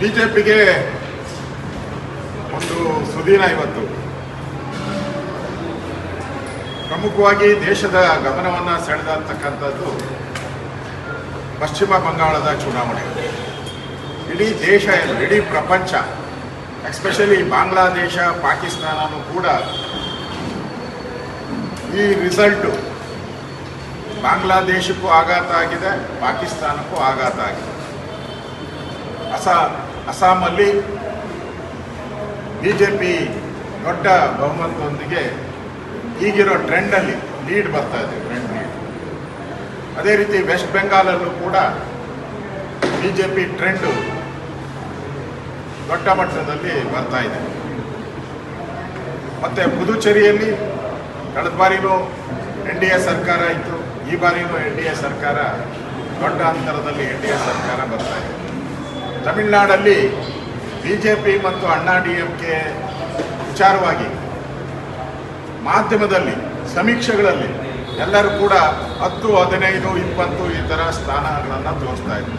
ಬಿಜೆಪಿಗೆ ಒಂದು ಸುದೀನ ಇವತ್ತು. ಪ್ರಮುಖವಾಗಿ ದೇಶದ ಗಮನವನ್ನು ಸೆಳೆದತಕ್ಕಂಥದ್ದು ಪಶ್ಚಿಮ ಬಂಗಾಳದ ಚುನಾವಣೆ. ಇಡೀ ದೇಶ ಇಡೀ ಪ್ರಪಂಚ, ಎಸ್ಪೆಷಲಿ ಬಾಂಗ್ಲಾದೇಶ, ಪಾಕಿಸ್ತಾನನೂ ಕೂಡ ಈ ರಿಸಲ್ಟು ಬಾಂಗ್ಲಾದೇಶಕ್ಕೂ ಆಘಾತ ಆಗಿದೆ, ಪಾಕಿಸ್ತಾನಕ್ಕೂ ಆಘಾತ ಆಗಿದೆ. ಅಸ್ಸಾಮಲ್ಲಿ ಬಿಜೆಪಿ ದೊಡ್ಡ ಬಹುಮತದೊಂದಿಗೆ ಈಗಿರೋ ಟ್ರೆಂಡಲ್ಲಿ ಲೀಡ್ ಬರ್ತಾ ಇದೆ, ಟ್ರೆಂಡ್ ಲೀಡ್. ಅದೇ ರೀತಿ ವೆಸ್ಟ್ ಬೆಂಗಾಲಲ್ಲೂ ಕೂಡ ಬಿಜೆಪಿ ಟ್ರೆಂಡು ದೊಡ್ಡ ಮಟ್ಟದಲ್ಲಿ ಬರ್ತಾ ಇದೆ. ಮತ್ತು ಪುದುಚೇರಿಯಲ್ಲಿ ಕಳೆದ ಬಾರಿನೂ NDA ಸರ್ಕಾರ ಇತ್ತು, ಈ ಬಾರಿನೂ NDA ಸರ್ಕಾರ ದೊಡ್ಡ ಅಂತರದಲ್ಲಿ NDA ಸರ್ಕಾರ ಬರ್ತಾ ಇದೆ. ತಮಿಳುನಾಡಲ್ಲಿ ಬಿಜೆಪಿ ಮತ್ತು ಅಣ್ಣಾ DMK ವಿಚಾರವಾಗಿ ಮಾಧ್ಯಮದಲ್ಲಿ ಸಮೀಕ್ಷೆಗಳಲ್ಲಿ ಎಲ್ಲರೂ ಕೂಡ 10, 15, 20 ಈ ಥರ ಸ್ಥಾನಗಳನ್ನು ತೋರಿಸ್ತಾ ಇದ್ರು.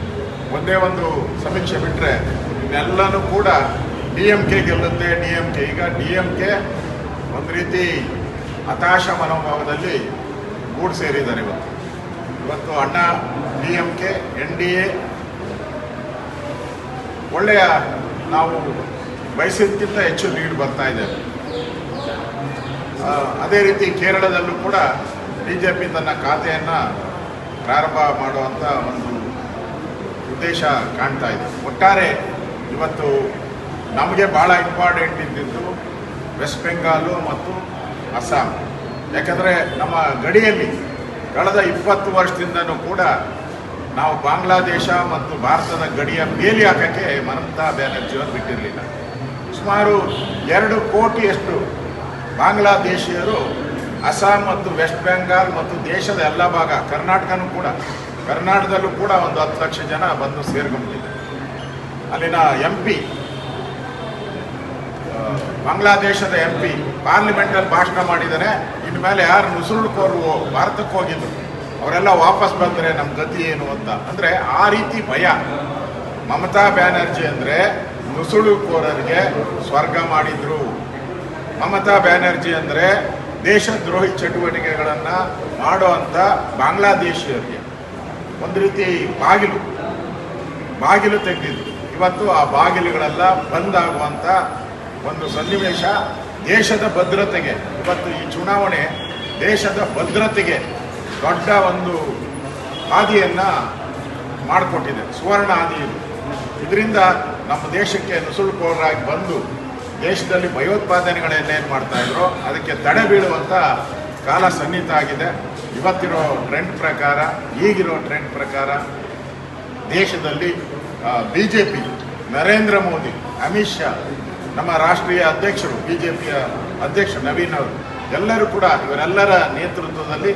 ಒಂದೇ ಒಂದು ಸಮೀಕ್ಷೆ ಬಿಟ್ಟರೆ ಇನ್ನೆಲ್ಲನೂ ಕೂಡ DMK ಗೆಲ್ಲುತ್ತೆ, DMK. ಈಗ DMK ಒಂದು ರೀತಿ ಹತಾಶ ಮನೋಭಾವದಲ್ಲಿ ಗೂಡು ಸೇರಿದ್ದಾರೆ. ಇವತ್ತು ಅಣ್ಣಾ DMK, NDA ಒಳ್ಳೆಯ ನಾವು ಬಯಸಿದ್ದಕ್ಕಿಂತ ಹೆಚ್ಚು ಲೀಡ್ ಬರ್ತಾ ಇದೆ. ಅದೇ ರೀತಿ ಕೇರಳದಲ್ಲೂ ಕೂಡ ಬಿಜೆಪಿ ತನ್ನ ಖಾತೆಯನ್ನು ಪ್ರಾರಂಭ ಮಾಡುವಂಥ ಒಂದು ಉದ್ದೇಶ ಕಾಣ್ತಾ ಇದೆ. ಒಟ್ಟಾರೆ ಇವತ್ತು ನಮಗೆ ಭಾಳ ಇಂಪಾರ್ಟೆಂಟ್ ಇದ್ದಿದ್ದು ವೆಸ್ಟ್ ಬೆಂಗಾಲು ಮತ್ತು ಅಸ್ಸಾಂ. ಯಾಕಂದರೆ ನಮ್ಮ ಗಡಿಯಲ್ಲಿ ಕಳೆದ 20 ವರ್ಷದಿಂದನೂ ಕೂಡ ನಾವು ಬಾಂಗ್ಲಾದೇಶ ಮತ್ತು ಭಾರತದ ಗಡಿಯ ಬೇಲಿ ಹಾಕೋಕ್ಕೆ ಮಮತಾ ಬ್ಯಾನರ್ಜಿಯವರು ಬಿಟ್ಟಿರಲಿಲ್ಲ. ಸುಮಾರು 2 ಕೋಟಿಯಷ್ಟು ಬಾಂಗ್ಲಾದೇಶಿಯರು ಅಸ್ಸಾಂ ಮತ್ತು ವೆಸ್ಟ್ ಬೆಂಗಾಲ್ ಮತ್ತು ದೇಶದ ಎಲ್ಲ ಭಾಗ, ಕರ್ನಾಟಕದಲ್ಲೂ ಕೂಡ ಒಂದು 10 ಲಕ್ಷ ಜನ ಬಂದು ಸೇರ್ಕೊಂಡಿದೆ. ಅಲ್ಲಿನ MP, ಬಾಂಗ್ಲಾದೇಶದ MP ಪಾರ್ಲಿಮೆಂಟಲ್ಲಿ ಭಾಷಣ ಮಾಡಿದರೆ, ಇನ್ಮೇಲೆ ಯಾರು ನುಸುಳುಕೋರು ಭಾರತಕ್ಕೆ ಹೋಗಿದ್ರು ಅವರೆಲ್ಲ ವಾಪಸ್ ಬಂದರೆ ನಮ್ಮ ಗತಿ ಏನು ಅಂತ. ಅಂದರೆ ಆ ರೀತಿ ಭಯ. ಮಮತಾ ಬ್ಯಾನರ್ಜಿ ಅಂದರೆ ನುಸುಳುಕೋರರಿಗೆ ಸ್ವರ್ಗ ಮಾಡಿದ್ರು. ಮಮತಾ ಬ್ಯಾನರ್ಜಿ ಅಂದರೆ ದೇಶದ್ರೋಹಿ ಚಟುವಟಿಕೆಗಳನ್ನು ಮಾಡುವಂಥ ಬಾಂಗ್ಲಾದೇಶಿಯರಿಗೆ ಒಂದು ರೀತಿ ಬಾಗಿಲು ತೆಗೆದಿದ್ರು. ಇವತ್ತು ಆ ಬಾಗಿಲುಗಳೆಲ್ಲ ಬಂದಾಗುವಂಥ ಒಂದು ಸನ್ನಿವೇಶ ದೇಶದ ಭದ್ರತೆಗೆ, ಇವತ್ತು ಈ ಚುನಾವಣೆ ದೇಶದ ಭದ್ರತೆಗೆ ದೊಡ್ಡ ಒಂದು ಹಾದಿಯನ್ನು ಮಾಡಿಕೊಟ್ಟಿದೆ, ಸುವರ್ಣ ಹಾದಿ ಇದು. ಇದರಿಂದ ನಮ್ಮ ದೇಶಕ್ಕೆ ನುಸುಳುಕೋರರಾಗಿ ಬಂದು ದೇಶದಲ್ಲಿ ಭಯೋತ್ಪಾದನೆಗಳನ್ನೇನು ಮಾಡ್ತಾಯಿದ್ರು ಅದಕ್ಕೆ ತಡೆ ಬೀಳುವಂಥ ಕಾಲ ಸನ್ನಿಹಿತ ಆಗಿದೆ. ಇವತ್ತಿರೋ ಟ್ರೆಂಡ್ ಪ್ರಕಾರ, ಈಗಿರೋ ಟ್ರೆಂಡ್ ಪ್ರಕಾರ ದೇಶದಲ್ಲಿ ಬಿಜೆಪಿ, ನರೇಂದ್ರ ಮೋದಿ, ಅಮಿತ್ ಶಾ, ನಮ್ಮ ರಾಷ್ಟ್ರೀಯ ಅಧ್ಯಕ್ಷರು, ಬಿಜೆಪಿಯ ಅಧ್ಯಕ್ಷ ನವೀನ್ ಅವರು, ಎಲ್ಲರೂ ಕೂಡ ಇವರೆಲ್ಲರ ನೇತೃತ್ವದಲ್ಲಿ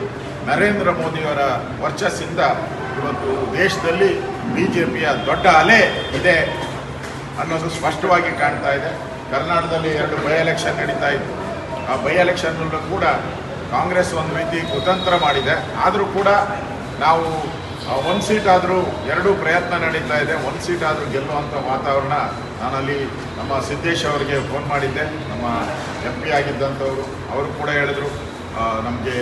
ನರೇಂದ್ರ ಮೋದಿಯವರ ವರ್ಚಸ್ಸಿಂದ ಇವತ್ತು ದೇಶದಲ್ಲಿ ಬಿಜೆಪಿಯ ದೊಡ್ಡ ಅಲೆ ಇದೆ ಅನ್ನೋದು ಸ್ಪಷ್ಟವಾಗಿ ಕಾಣ್ತಾ ಇದೆ. ಕರ್ನಾಟಕದಲ್ಲಿ 2 ಬೈ ಎಲೆಕ್ಷನ್ ನಡೀತಾ ಇತ್ತು. ಆ ಬೈ ಎಲೆಕ್ಷನ್ನಲ್ಲೂ ಕೂಡ ಕಾಂಗ್ರೆಸ್ ಒಂದು ರೀತಿ ಕುತಂತ್ರ ಮಾಡಿದೆ. ಆದರೂ ಕೂಡ ನಾವು 1 ಸೀಟ್ ಆದರೂ, 2 ಪ್ರಯತ್ನ ನಡೀತಾ ಇದೆ, 1 ಸೀಟ್ ಆದರೂ ಗೆಲ್ಲುವಂಥ ವಾತಾವರಣ. ನಾನಲ್ಲಿ ನಮ್ಮ ಸಿದ್ದೇಶ್ ಅವರಿಗೆ ಫೋನ್ ಮಾಡಿದ್ದೆ, ನಮ್ಮ MP ಆಗಿದ್ದಂಥವರು. ಅವರು ಕೂಡ ಹೇಳಿದ್ರು ನಮಗೆ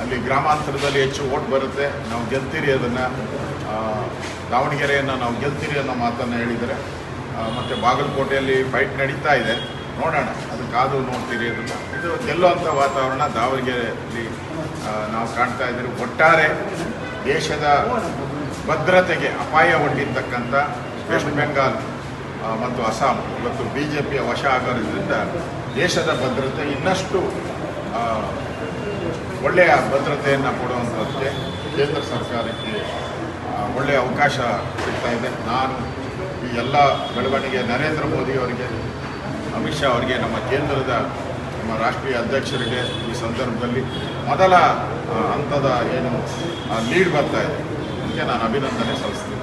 ಅಲ್ಲಿ ಗ್ರಾಮಾಂತರದಲ್ಲಿ ಹೆಚ್ಚು ಓಟ್ ಬರುತ್ತೆ, ನಾವು ಗೆಲ್ತೀರಿ, ಅದನ್ನು ದಾವಣಗೆರೆಯನ್ನು ನಾವು ಗೆಲ್ತೀರಿ ಅನ್ನೋ ಮಾತನ್ನು ಹೇಳಿದರೆ. ಮತ್ತು ಬಾಗಲಕೋಟೆಯಲ್ಲಿ ಫೈಟ್ ನಡೀತಾ ಇದೆ, ನೋಡೋಣ, ಅದಕ್ಕಾದರೂ ನೋಡ್ತೀರಿ ಅದನ್ನು. ಇದು ಗೆಲ್ಲುವಂಥ ವಾತಾವರಣ ದಾವಣಗೆರೆಯಲ್ಲಿ ನಾವು ಕಾಣ್ತಾ ಇದ್ದೀವಿ. ಒಟ್ಟಾರೆ ದೇಶದ ಭದ್ರತೆಗೆ ಅಪಾಯ ಒಡ್ಡಿರ್ತಕ್ಕಂಥ ವೆಸ್ಟ್ ಬೆಂಗಾಲ್ ಮತ್ತು ಅಸ್ಸಾಂ ಇವತ್ತು ಬಿಜೆಪಿಯ ವಶ ಆಗೋದ್ರಿಂದ ದೇಶದ ಭದ್ರತೆ ಇನ್ನಷ್ಟು ಒಳ್ಳೆಯ ಭದ್ರತೆಯನ್ನು ಕೊಡುವಂಥದ್ದಕ್ಕೆ ಕೇಂದ್ರ ಸರ್ಕಾರಕ್ಕೆ ಒಳ್ಳೆಯ ಅವಕಾಶ ಸಿಗ್ತಾ ಇದೆ. ನಾನು ಈ ಎಲ್ಲ ಬೆಳವಣಿಗೆ ನರೇಂದ್ರ ಮೋದಿ ಅವರಿಗೆ, ಅಮಿತ್ ಶಾ ಅವರಿಗೆ, ನಮ್ಮ ಕೇಂದ್ರದ ನಮ್ಮ ರಾಷ್ಟ್ರೀಯ ಅಧ್ಯಕ್ಷರಿಗೆ ಈ ಸಂದರ್ಭದಲ್ಲಿ ಮೊದಲ ಹಂತದ ಏನು ಲೀಡ್ ಬರ್ತಾ ಇದೆ ಅದಕ್ಕೆ ನಾನು ಅಭಿನಂದನೆ ಸಲ್ಲಿಸ್ತೀನಿ.